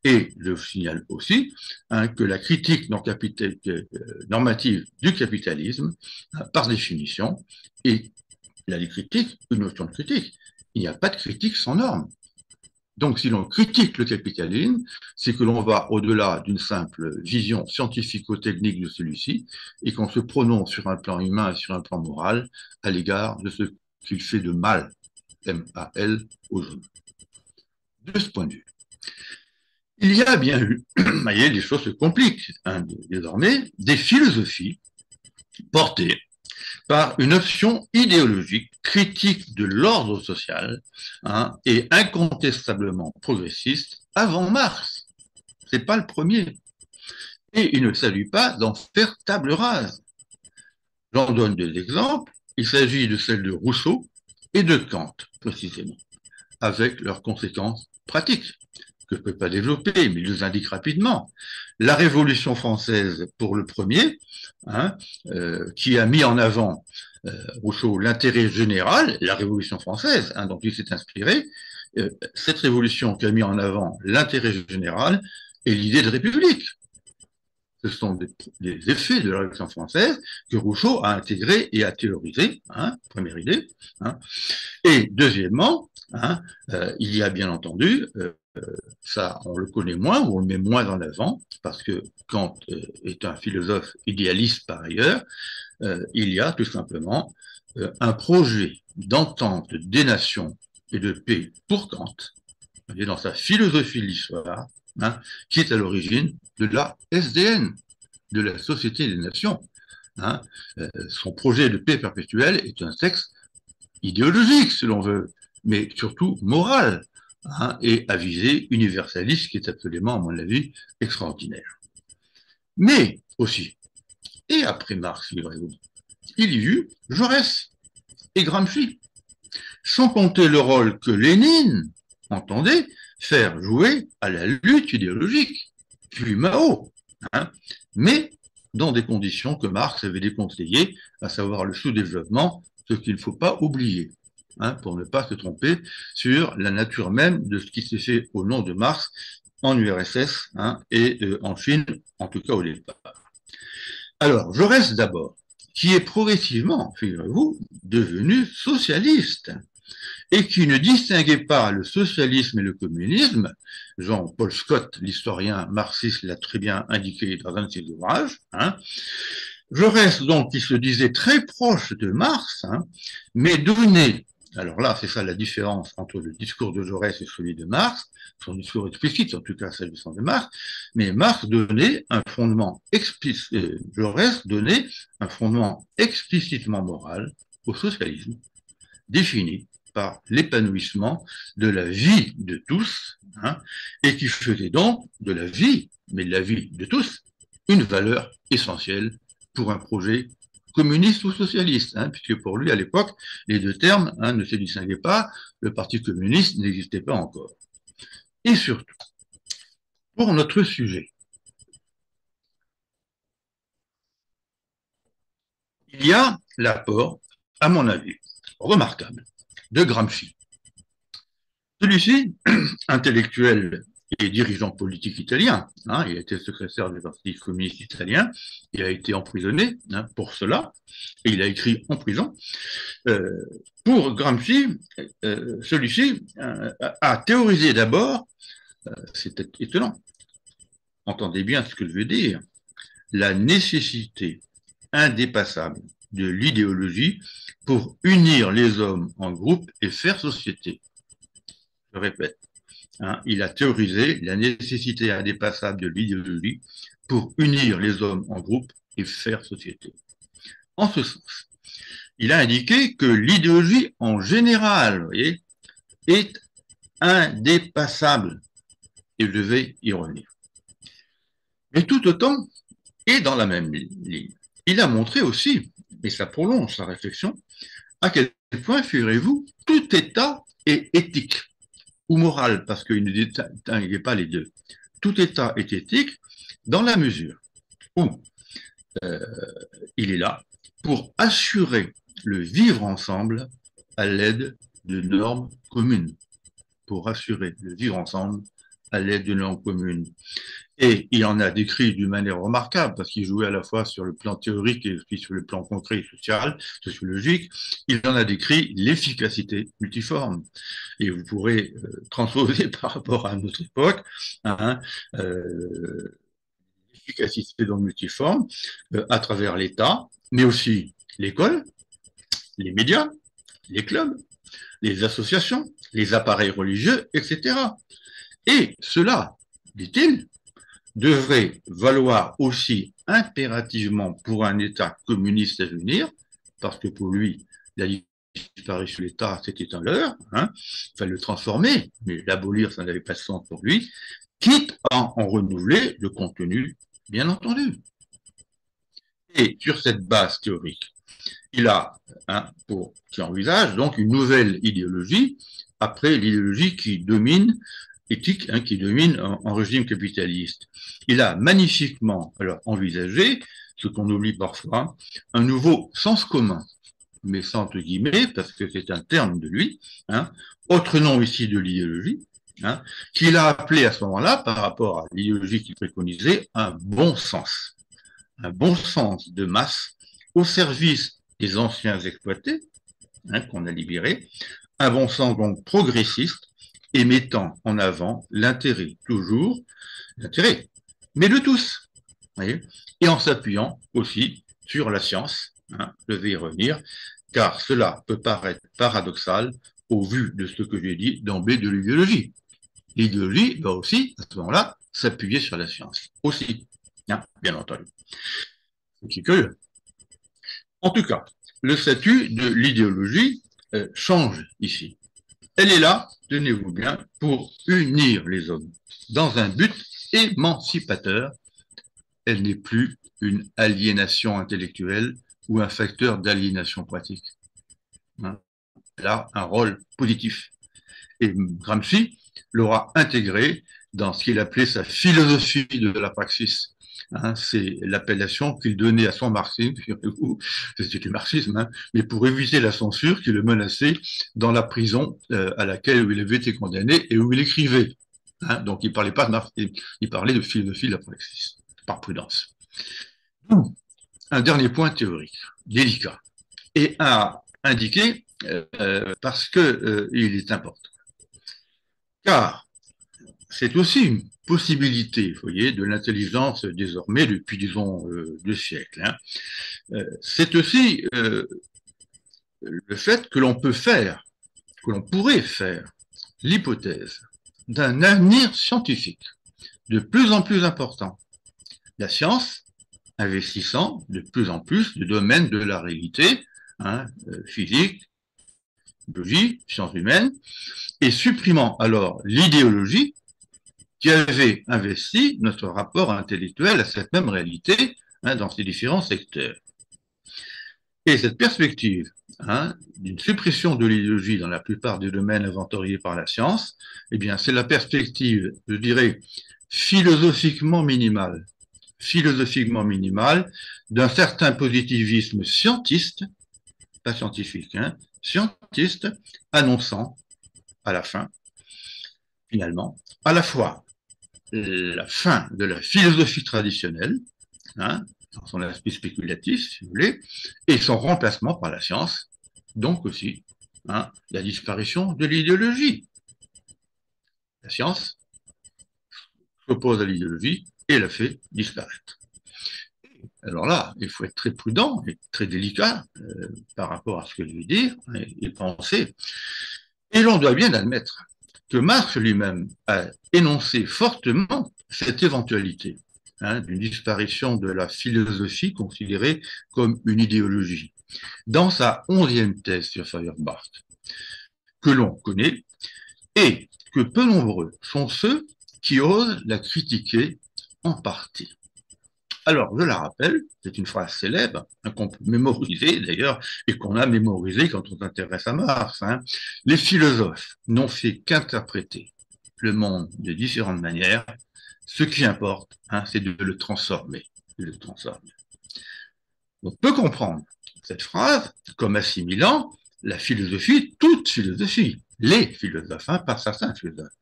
Et je signale aussi, hein, que la critique normative du capitalisme, hein, par définition, est la critique, une notion de critique. Il n'y a pas de critique sans norme. Donc, si l'on critique le capitalisme, c'est que l'on va au-delà d'une simple vision scientifico-technique de celui-ci et qu'on se prononce sur un plan humain et sur un plan moral à l'égard de ce qu'il fait de mal, M-A-L, aux hommes. De ce point de vue, il y a bien eu, vous voyez, les choses se compliquent, hein, désormais, des philosophies portées par une option idéologique critique de l'ordre social, hein, et incontestablement progressiste avant Marx. C'est pas le premier. Et il ne s'agit pas d'en faire table rase. J'en donne deux exemples. Il s'agit de celle de Rousseau et de Kant, précisément, avec leurs conséquences pratiques, que je ne peux pas développer, mais je les indique rapidement. La Révolution française, pour le premier, hein, qui a mis en avant, Rousseau, l'intérêt général, la Révolution française, hein, dont il s'est inspiré, cette révolution qui a mis en avant l'intérêt général et l'idée de république. Ce sont des effets de la Révolution française que Rousseau a intégrés et a théorisé, hein, première idée. Hein. Et deuxièmement, hein, il y a bien entendu, ça on le connaît moins ou on le met moins en avant, parce que Kant est un philosophe idéaliste par ailleurs, il y a tout simplement un projet d'entente des nations et de paix pour Kant, dans sa philosophie de l'histoire, hein, qui est à l'origine de la SDN, de la Société des Nations. Hein. Son projet de paix perpétuelle est un texte idéologique, si l'on veut, mais surtout moral, hein, et à visée universaliste, qui est absolument, à mon avis, extraordinaire. Mais aussi, et après Marx, figurez-vous, il y eut Jaurès et Gramsci, sans compter le rôle que Lénine entendait faire jouer à la lutte idéologique, puis Mao, hein, mais dans des conditions que Marx avait déconseillées, à savoir le sous-développement, ce qu'il ne faut pas oublier, hein, pour ne pas se tromper sur la nature même de ce qui s'est fait au nom de Marx en URSS, hein, et en Chine, en tout cas au départ. Alors, Jaurès d'abord, qui est progressivement, figurez-vous, devenu socialiste et qui ne distinguait pas le socialisme et le communisme. Jean-Paul Scott, l'historien marxiste, l'a très bien indiqué dans un de ses ouvrages. Hein. Jaurès, donc, qui se disait très proche de Marx, hein, mais donnait, alors là, c'est ça la différence entre le discours de Jaurès et celui de Marx, son discours explicite, en tout cas celle de Marx, mais Marx donnait un fondement explicite, Jaurès donnait un fondement explicitement moral au socialisme, défini par l'épanouissement de la vie de tous, hein, et qui faisait donc de la vie, mais de la vie de tous, une valeur essentielle pour un projet communiste ou socialiste, hein, puisque pour lui, à l'époque, les deux termes, hein, ne se distinguaient pas, le Parti communiste n'existait pas encore. Et surtout, pour notre sujet, il y a l'apport, à mon avis, remarquable, de Gramsci. Celui-ci, intellectuel et dirigeant politique italien, hein, il a été secrétaire du Parti communiste italien, il a été emprisonné, hein, pour cela, et il a écrit en prison. Pour Gramsci, celui-ci a théorisé d'abord C'est étonnant. Entendez bien ce que je veux dire. La nécessité indépassable de l'idéologie pour unir les hommes en groupe et faire société. Je répète, hein, il a théorisé la nécessité indépassable de l'idéologie pour unir les hommes en groupe et faire société. En ce sens, il a indiqué que l'idéologie en général, vous voyez, est indépassable. Et je vais y revenir. Mais tout autant, et dans la même ligne, il a montré aussi, et ça prolonge sa réflexion, à quel point, figurez-vous, tout État est éthique ou moral, parce qu'il ne distinguait pas les deux. Tout État est éthique dans la mesure où euh, il est là pour assurer le vivre ensemble à l'aide de normes communes. Pour assurer le vivre ensemble à l'aide de normes communes. Et il en a décrit d'une manière remarquable, parce qu'il jouait à la fois sur le plan théorique et aussi sur le plan concret et social, sociologique. Il en a décrit l'efficacité multiforme. Et vous pourrez transposer par rapport à notre époque, hein, l'efficacité donc multiforme à travers l'État, mais aussi l'école, les médias, les clubs, les associations, les appareils religieux, etc. Et cela, dit-il, devrait valoir aussi impérativement pour un État communiste à venir, parce que pour lui, la disparition de l'État, c'était un leurre, hein, il fallait le transformer, mais l'abolir, ça n'avait pas de sens pour lui, quitte à en renouveler le contenu, bien entendu. Et sur cette base théorique, il a, hein, qui envisage donc une nouvelle idéologie, après l'idéologie qui domine éthique, hein, qui domine en régime capitaliste. Il a magnifiquement alors envisagé, ce qu'on oublie parfois, un nouveau sens commun, mais sans entre guillemets, parce que c'est un terme de lui, hein, autre nom ici de l'idéologie, hein, qu'il a appelé à ce moment-là, par rapport à l'idéologie qu'il préconisait, un bon sens de masse au service des anciens exploités, hein, qu'on a libérés, un bon sens donc progressiste, et mettant en avant l'intérêt, toujours, l'intérêt, mais de tous, voyez, et en s'appuyant aussi sur la science, hein, je vais y revenir, car cela peut paraître paradoxal au vu de ce que j'ai dit d'emblée de l'idéologie. L'idéologie va aussi, à ce moment-là, s'appuyer sur la science, aussi, hein, bien entendu. Ce qui est curieux. En tout cas, le statut de l'idéologie change ici. Elle est là, tenez-vous bien, pour unir les hommes dans un but émancipateur. Elle n'est plus une aliénation intellectuelle ou un facteur d'aliénation pratique. Elle a un rôle positif. Et Gramsci l'aura intégré dans ce qu'il appelait sa philosophie de la praxis. Hein, c'est l'appellation qu'il donnait à son marxisme, c'était du marxisme, hein, mais pour éviter la censure qui le menaçait dans la prison à laquelle il avait été condamné et où il écrivait. Hein, donc il ne parlait pas de marxisme, il parlait de philosophie de la praxis, par prudence. Un dernier point théorique, délicat, et à indiquer parce qu'il est important. Car c'est aussi une possibilité, vous voyez, de l'intelligence désormais depuis, disons, 2 siècles. Hein. C'est aussi le fait que l'on peut faire, que l'on pourrait faire l'hypothèse d'un avenir scientifique de plus en plus important. La science investissant de plus en plus de domaines de la réalité, hein, physique, biologie, sciences humaines, et supprimant alors l'idéologie qui avait investi notre rapport intellectuel à cette même réalité, hein, dans ces différents secteurs. Et cette perspective, hein, d'une suppression de l'idéologie dans la plupart des domaines inventoriés par la science, eh bien, c'est la perspective, je dirais, philosophiquement minimale d'un certain positivisme scientiste, pas scientifique, hein, scientiste, annonçant à la fin, finalement, à la fois la fin de la philosophie traditionnelle, hein, dans son aspect spéculatif, si vous voulez, et son remplacement par la science, donc aussi, hein, la disparition de l'idéologie. La science s'oppose à l'idéologie et la fait disparaître. Alors là, il faut être très prudent et très délicat par rapport à ce que je vais dire et penser. Et l'on doit bien admettre que Marx lui-même a énoncé fortement cette éventualité d'une disparition de la philosophie considérée comme une idéologie dans sa 11e thèse sur Feuerbach, que l'on connaît et que peu nombreux sont ceux qui osent la critiquer en partie. Alors, je la rappelle, c'est une phrase célèbre, qu'on peut mémoriser d'ailleurs, et qu'on a mémorisé quand on s'intéresse à Marx. Les philosophes n'ont fait qu'interpréter le monde de différentes manières. Ce qui importe, c'est de le transformer. De le transformer. On peut comprendre cette phrase comme assimilant la philosophie, toute philosophie, les philosophes, pas certains philosophes,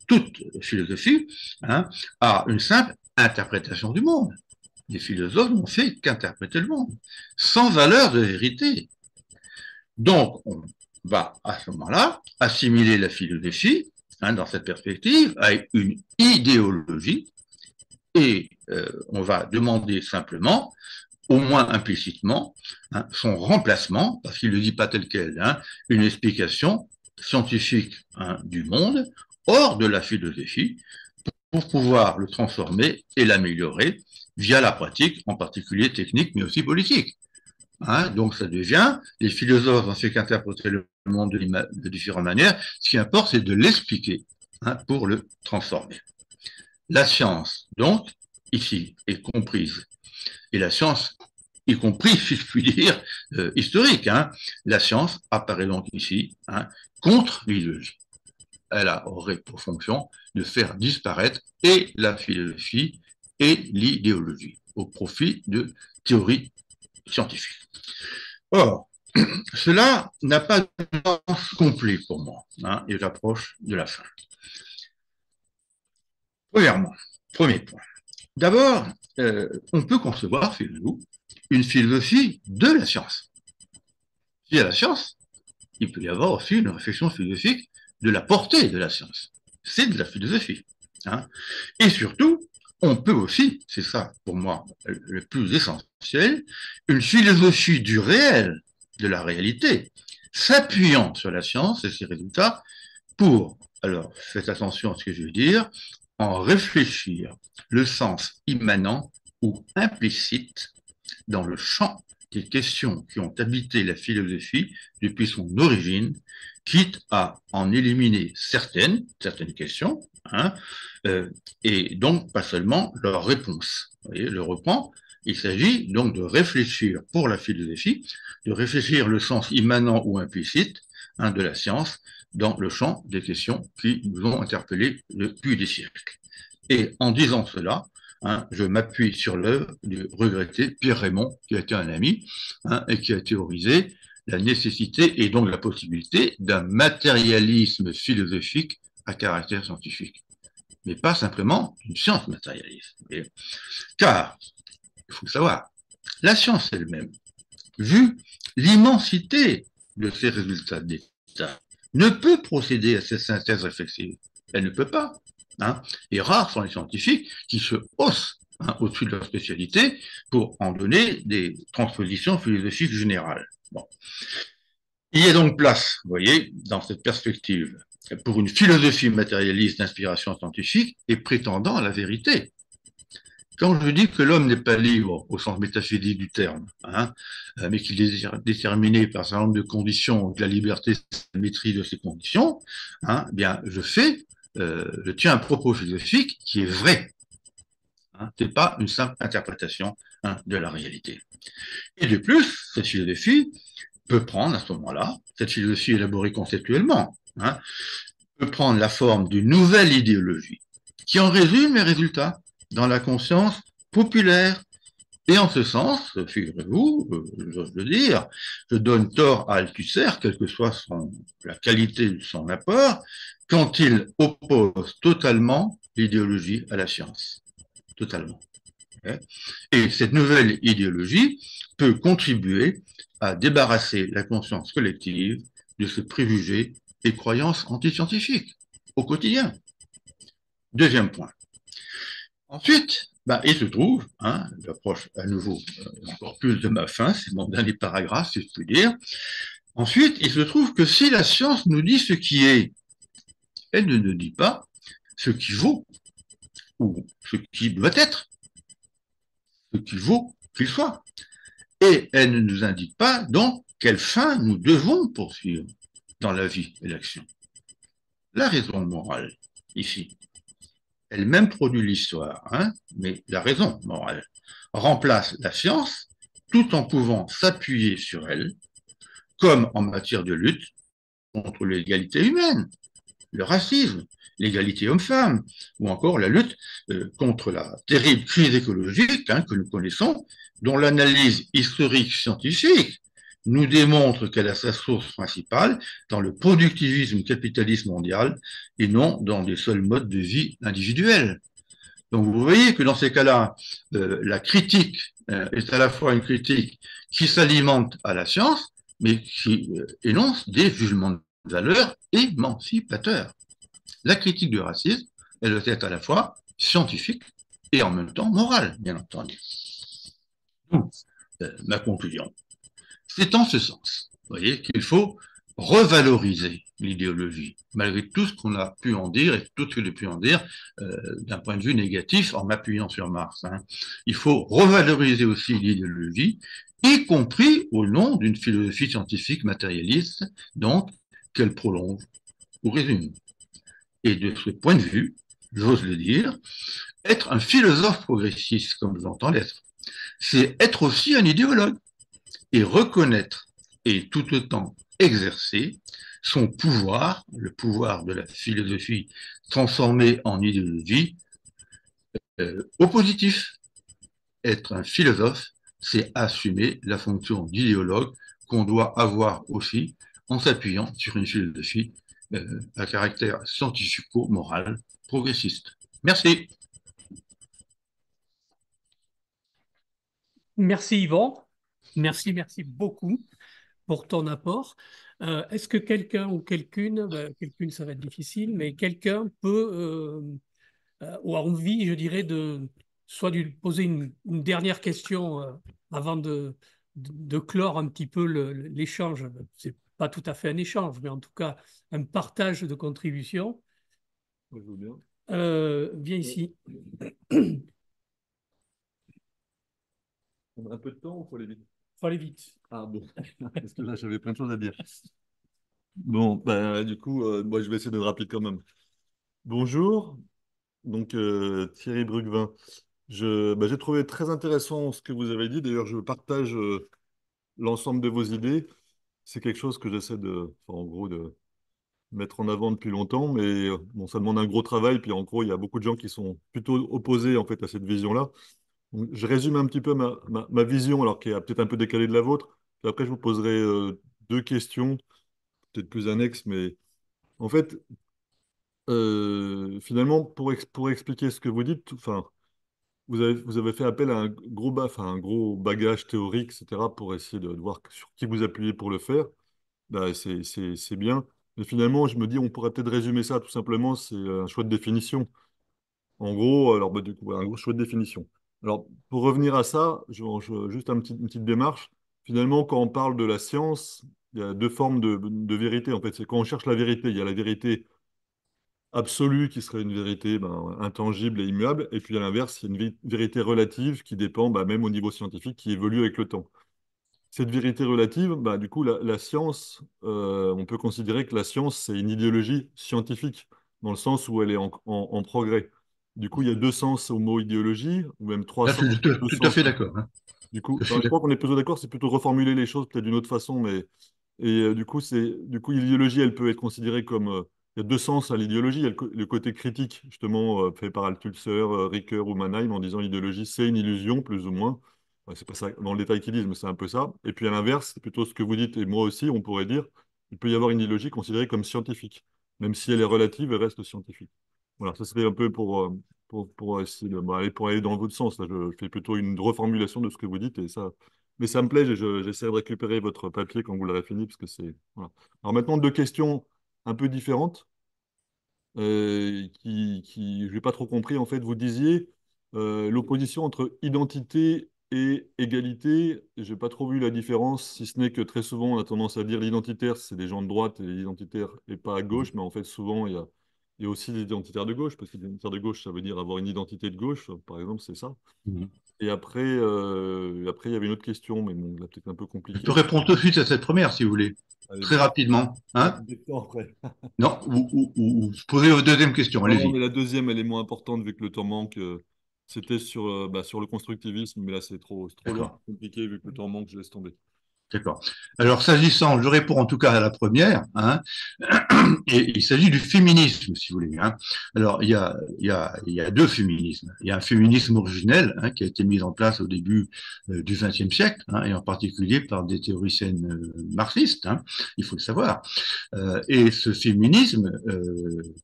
toute philosophie a une simple interprétation du monde. Les philosophes n'ont fait qu'interpréter le monde, sans valeur de vérité. Donc, on va à ce moment-là assimiler la philosophie, dans cette perspective, à une idéologie, et on va demander simplement, au moins implicitement, son remplacement, parce qu'il ne le dit pas tel quel, une explication scientifique du monde, hors de la philosophie, pour pouvoir le transformer et l'améliorer via la pratique, en particulier technique, mais aussi politique. Donc ça devient, les philosophes n'ont fait qu'interpréter le monde de différentes manières, ce qui importe, c'est de l'expliquer pour le transformer. La science, donc, ici, est comprise, et la science, y compris, si je puis dire, historique, la science apparaît donc ici contre l'idéologie. Elle aurait pour fonction de faire disparaître et la philosophie et l'idéologie au profit de théories scientifiques. Or, cela n'a pas de sens complet pour moi, et j'approche de la fin. Premièrement, premier point. D'abord, on peut concevoir, figurez-vous, une philosophie de la science. Il y a la science, il peut y avoir aussi une réflexion philosophique de la portée de la science. C'est de la philosophie. Et surtout, on peut aussi, c'est ça pour moi le plus essentiel, une philosophie du réel, de la réalité, s'appuyant sur la science et ses résultats pour, alors faites attention à ce que je veux dire, en réfléchir le sens immanent ou implicite dans le champ des questions qui ont habité la philosophie depuis son origine, quitte à en éliminer certaines questions, et donc pas seulement leurs réponses. Vous voyez, le reprend. Il s'agit donc de réfléchir pour la philosophie, de réfléchir le sens immanent ou implicite de la science dans le champ des questions qui nous ont interpellés depuis des siècles. Et en disant cela, je m'appuie sur l'œuvre du regretté Pierre Raymond, qui a été un ami, et qui a théorisé la nécessité et donc la possibilité d'un matérialisme philosophique à caractère scientifique, mais pas simplement une science matérialiste. Car, il faut le savoir, la science elle-même, vu l'immensité de ses résultats d'état, ne peut procéder à cette synthèse réflexive. Elle ne peut pas. Et rares sont les scientifiques qui se haussent au-dessus de leur spécialité pour en donner des transpositions philosophiques générales. Bon. Il y a donc place, vous voyez, dans cette perspective, pour une philosophie matérialiste d'inspiration scientifique et prétendant à la vérité. Quand je dis que l'homme n'est pas libre au sens métaphysique du terme, mais qu'il est déterminé par un certain nombre de conditions, de la liberté, de la maîtrise de ces conditions, bien, je tiens un propos philosophique qui est vrai. Ce n'est pas une simple interprétation de la réalité. Et de plus, cette philosophie peut prendre à ce moment-là, cette philosophie élaborée conceptuellement, peut prendre la forme d'une nouvelle idéologie qui en résume les résultats dans la conscience populaire. Et en ce sens, figurez-vous, j'ose le dire, je donne tort à Althusser, quelle que soit la qualité de son apport, quand il oppose totalement l'idéologie à la science. Totalement. Et cette nouvelle idéologie peut contribuer à débarrasser la conscience collective de ce préjugé et croyances antiscientifiques au quotidien. Deuxième point. Ensuite, ben, il se trouve, hein, j'approche à nouveau encore plus de ma fin, c'est mon dernier paragraphe, si je puis dire. Ensuite, il se trouve que si la science nous dit ce qui est, elle ne nous dit pas ce qui vaut ou ce qui doit être, ce qui vaut qu'il soit. Et elle ne nous indique pas donc quelle fin nous devons poursuivre dans la vie et l'action. La raison morale, ici, elle-même produit l'histoire, hein, mais la raison morale remplace la science tout en pouvant s'appuyer sur elle, comme en matière de lutte contre l'égalité humaine, le racisme, l'égalité homme-femme, ou encore la lutte contre la terrible crise écologique hein, que nous connaissons, dont l'analyse historique scientifique nous démontre qu'elle a sa source principale dans le productivisme capitaliste mondial et non dans des seuls modes de vie individuels. Donc vous voyez que dans ces cas-là, la critique est à la fois une critique qui s'alimente à la science, mais qui énonce des jugements de valeur émancipateurs. La critique du racisme, elle doit être à la fois scientifique et en même temps morale, bien entendu. Donc, ma conclusion, c'est en ce sens, vous voyez, qu'il faut revaloriser l'idéologie, malgré tout ce qu'on a pu en dire et tout ce que j'ai pu en dire d'un point de vue négatif en m'appuyant sur Marx. Hein. Il faut revaloriser aussi l'idéologie, y compris au nom d'une philosophie scientifique matérialiste, donc qu'elle prolonge ou résume. Et de ce point de vue, j'ose le dire, être un philosophe progressiste, comme j'entends l'être, c'est être aussi un idéologue et reconnaître et tout autant exercer son pouvoir, le pouvoir de la philosophie transformée en idéologie, au positif. Être un philosophe, c'est assumer la fonction d'idéologue qu'on doit avoir aussi en s'appuyant sur une philosophie à caractère scientifico-moral progressiste. Merci. Merci Yvan, merci beaucoup pour ton apport. Est-ce que quelqu'un ou quelqu'une, ben, quelqu'une ça va être difficile, mais quelqu'un peut ou a envie, je dirais, de soit de lui poser une dernière question avant de clore un petit peu l'échange. C'est pas tout à fait un échange, mais en tout cas un partage de contributions. Je veux bien. Viens ici. On a un peu de temps ou faut aller vite? Faut aller vite. Ah bon, parce que là j'avais plein de choses à dire. Bon, bah, du coup, moi je vais essayer de rappeler quand même. Bonjour, donc Thierry Brugvin. J'ai trouvé très intéressant ce que vous avez dit. D'ailleurs, je partage l'ensemble de vos idées. C'est quelque chose que j'essaie enfin, en gros, de mettre en avant depuis longtemps, mais bon, ça demande un gros travail. Puis en gros, il y a beaucoup de gens qui sont plutôt opposés en fait à cette vision-là. Donc, je résume un petit peu ma vision, alors qui est peut-être un peu décalée de la vôtre. Puis après, je vous poserai deux questions, peut-être plus annexes, mais en fait, finalement, pour expliquer ce que vous dites, enfin, vous avez fait appel à enfin, un gros bagage théorique, etc., pour essayer de voir sur qui vous appuyez pour le faire. Bah, c'est bien. Mais finalement, je me dis, on pourrait peut-être résumer ça tout simplement, c'est un choix de définition. En gros, alors bah, du coup, un gros choix de définition. Alors, pour revenir à ça, juste une petite démarche. Finalement, quand on parle de la science, il y a deux formes de vérité. En fait, c'est quand on cherche la vérité, il y a la vérité absolue qui serait une vérité ben, intangible et immuable, et puis à l'inverse, il y a une vérité relative qui dépend, bah, même au niveau scientifique, qui évolue avec le temps. Cette vérité relative, bah, du coup, la science, on peut considérer que la science, c'est une idéologie scientifique, dans le sens où elle est en progrès. Du coup, il y a deux sens au mot idéologie, ou même trois Là, sens, deux tout à sens. fait d'accord. Hein. Du coup, Je ben, suis je crois d'accord. qu'on est plutôt d'accord, c'est plutôt reformuler les choses peut-être d'une autre façon, mais du coup, l'idéologie, elle peut être considérée comme il y a deux sens à l'idéologie. Il y a le côté critique, justement, fait par Althusser, Ricoeur ou Mannheim, en disant l'idéologie, c'est une illusion, plus ou moins. Ouais, c'est pas ça dans le détail qu'ils disent, mais c'est un peu ça. Et puis à l'inverse, c'est plutôt ce que vous dites, et moi aussi, on pourrait dire, il peut y avoir une idéologie considérée comme scientifique. Même si elle est relative, elle reste scientifique. Voilà, ça serait un peu pour essayer pour aller dans votre sens. Là, je fais plutôt une reformulation de ce que vous dites, et ça, mais ça me plaît, j'essaie de récupérer votre papier quand vous l'aurez fini, parce que c'est... Voilà. Alors maintenant, deux questions un peu différentes, je n'ai pas trop compris. En fait, vous disiez l'opposition entre identité et égalité, j'ai pas trop vu la différence, si ce n'est que très souvent on a tendance à dire l'identitaire, c'est des gens de droite et l'identitaire et pas à gauche, mais en fait souvent il y a aussi des identitaires de gauche, parce que l'identitaire de gauche, ça veut dire avoir une identité de gauche, par exemple, c'est ça. Mhm. Et après il y avait une autre question, mais bon, là peut-être un peu Je peux compliqué. répondre tout de suite à cette première, si vous voulez, Allez, très rapidement. on a Hein? plus de temps après. Non, ou posez votre deuxième question, Non, allez-y. mais la deuxième, elle est moins importante vu que le temps manque. C'était sur le constructivisme, mais là c'est trop long, D'accord. compliqué vu que le temps manque, je laisse tomber. D'accord. Alors, s'agissant, je réponds en tout cas à la première, hein, et il s'agit du féminisme, si vous voulez. Hein. Alors, il y a deux féminismes. Il y a un féminisme originel hein, qui a été mis en place au début du XXe siècle, hein, et en particulier par des théoriciennes marxistes, hein, il faut le savoir. Et ce féminisme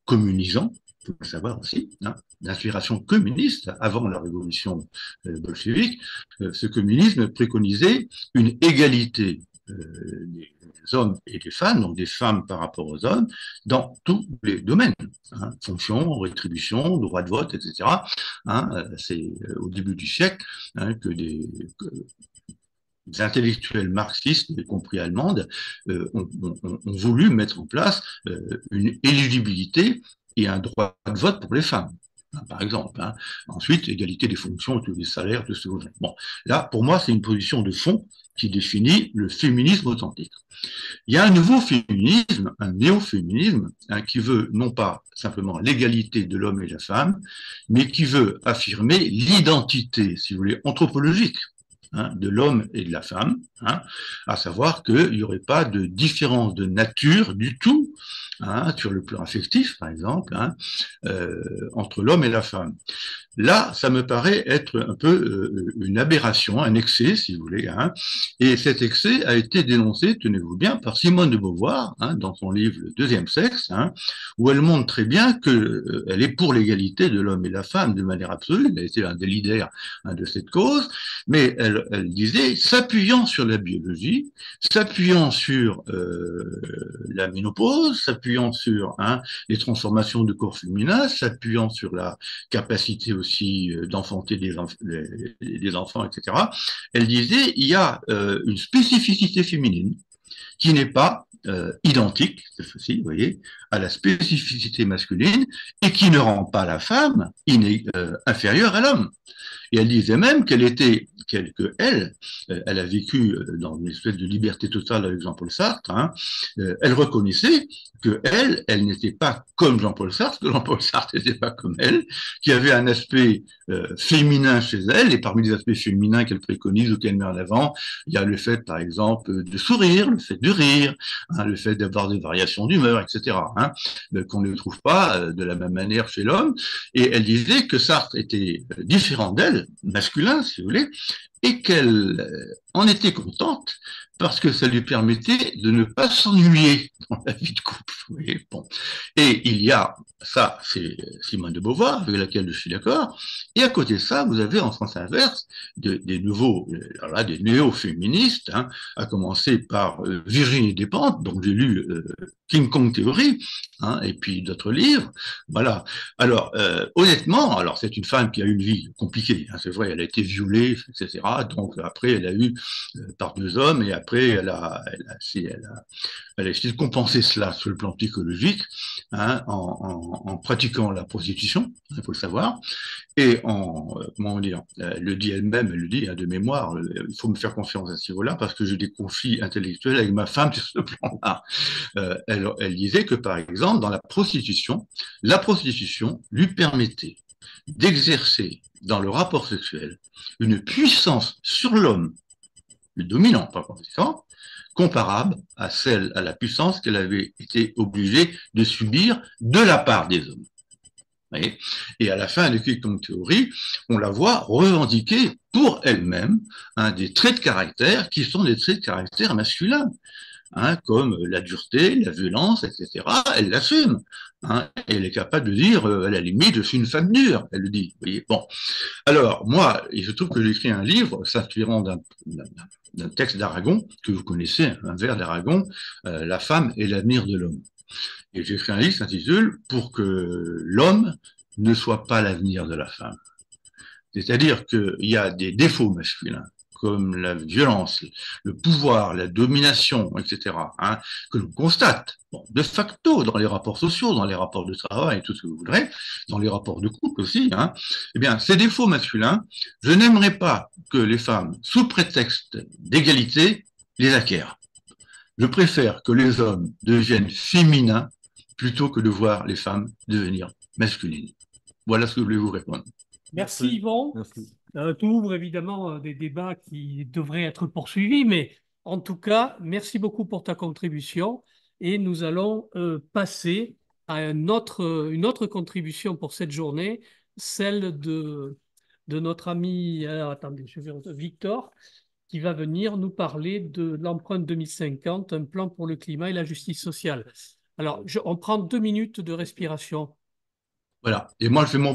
communisant, il faut le savoir aussi, hein, d'inspiration communiste avant la révolution bolchevique, ce communisme préconisait une égalité des hommes et des femmes, donc des femmes par rapport aux hommes, dans tous les domaines, hein, fonction, rétribution, droit de vote, etc. Hein, c'est au début du siècle hein, que des intellectuels marxistes, y compris allemandes, ont voulu mettre en place une éligibilité et un droit de vote pour les femmes. Hein, par exemple. Hein. Ensuite, égalité des fonctions, tous les salaires, tout ce que vous voulez. Bon, là, pour moi, c'est une position de fond qui définit le féminisme authentique. Il y a un nouveau féminisme, un néo-féminisme, hein, qui veut non pas simplement l'égalité de l'homme et de la femme, mais qui veut affirmer l'identité, si vous voulez, anthropologique hein, de l'homme et de la femme, hein, à savoir qu'il n'y aurait pas de différence de nature du tout, hein, sur le plan affectif, par exemple, hein, entre l'homme et la femme. Là, ça me paraît être un peu une aberration, un excès, si vous voulez. Hein. Et cet excès a été dénoncé, tenez-vous bien, par Simone de Beauvoir, hein, dans son livre Le deuxième sexe, hein, où elle montre très bien qu'elle est pour l'égalité de l'homme et de la femme de manière absolue. Elle a été un des leaders hein, de cette cause, mais elle disait, s'appuyant sur la biologie, s'appuyant sur la ménopause, s'appuyant sur hein, les transformations de corps féminin, s'appuyant sur la capacité aussi d'enfanter des enfants, etc. Elle disait il y a une spécificité féminine qui n'est pas identique, cette fois-ci, vous voyez, à la spécificité masculine et qui ne rend pas la femme inférieure à l'homme. Et elle disait même qu'elle était, elle a vécu dans une espèce de liberté totale avec Jean-Paul Sartre, hein, elle reconnaissait que elle n'était pas comme Jean-Paul Sartre, que Jean-Paul Sartre n'était pas comme elle, qu'il y avait un aspect féminin chez elle, et parmi les aspects féminins qu'elle préconise ou qu'elle met en avant, il y a le fait, par exemple, de sourire, le fait de rire, hein, le fait d'avoir des variations d'humeur, etc., hein, qu'on ne trouve pas de la même manière chez l'homme. Et elle disait que Sartre était différent d'elle, masculin, si vous voulez, et qu'elle en était contente parce que ça lui permettait de ne pas s'ennuyer dans la vie de couple. Vous voyez bon. Et il y a, ça c'est Simone de Beauvoir, avec laquelle je suis d'accord, et à côté de ça, vous avez en sens inverse des nouveaux, là, des néo-féministes, hein, à commencer par Virginie Despentes, dont j'ai lu King Kong Theory, hein, et puis d'autres livres. Voilà. Alors, honnêtement, alors c'est une femme qui a eu une vie compliquée, hein, c'est vrai, elle a été violée, etc. Donc après, elle a eu par deux hommes, et après, elle a essayé de compenser cela sur le plan psychologique, hein, en pratiquant la prostitution, il faut le savoir, et comment dire, elle le dit elle-même, elle le dit hein, de mémoire, il faut me faire confiance à ce niveau-là parce que j'ai des conflits intellectuels avec ma femme sur ce plan-là. Elle disait que par exemple, dans la prostitution lui permettait d'exercer dans le rapport sexuel une puissance sur l'homme, le dominant par conséquent, comparable à la puissance qu'elle avait été obligée de subir de la part des hommes. Et à la fin de King Kong Theory, on la voit revendiquer pour elle-même des traits de caractère qui sont des traits de caractère masculins. Hein, comme la dureté, la violence, etc. Elle l'assume. Hein, elle est capable de dire, à la limite, je suis une femme dure. Elle le dit. Vous voyez bon. Alors, moi, il se trouve que j'ai écrit un livre s'inspirant d'un texte d'Aragon, que vous connaissez, un vers d'Aragon, La femme est l'avenir de l'homme. Et j'ai écrit un livre qui s'intitule Pour que l'homme ne soit pas l'avenir de la femme. C'est-à-dire qu'il y a des défauts masculins, comme la violence, le pouvoir, la domination, etc., hein, que l'on constate, bon, de facto, dans les rapports sociaux, dans les rapports de travail, tout ce que vous voudrez, dans les rapports de couple aussi, hein, eh bien, ces défauts masculins, je n'aimerais pas que les femmes, sous prétexte d'égalité, les acquièrent. Je préfère que les hommes deviennent féminins plutôt que de voir les femmes devenir masculines. Voilà ce que je voulais vous répondre. Merci Yvon. Merci. Tu ouvres évidemment des débats qui devraient être poursuivis, mais en tout cas, merci beaucoup pour ta contribution et nous allons passer à une autre contribution pour cette journée, celle de notre ami attendez, Victor, qui va venir nous parler de l'empreinte 2050, un plan pour le climat et la justice sociale. Alors, on prend 2 minutes de respiration. Voilà. Et moi, je fais mon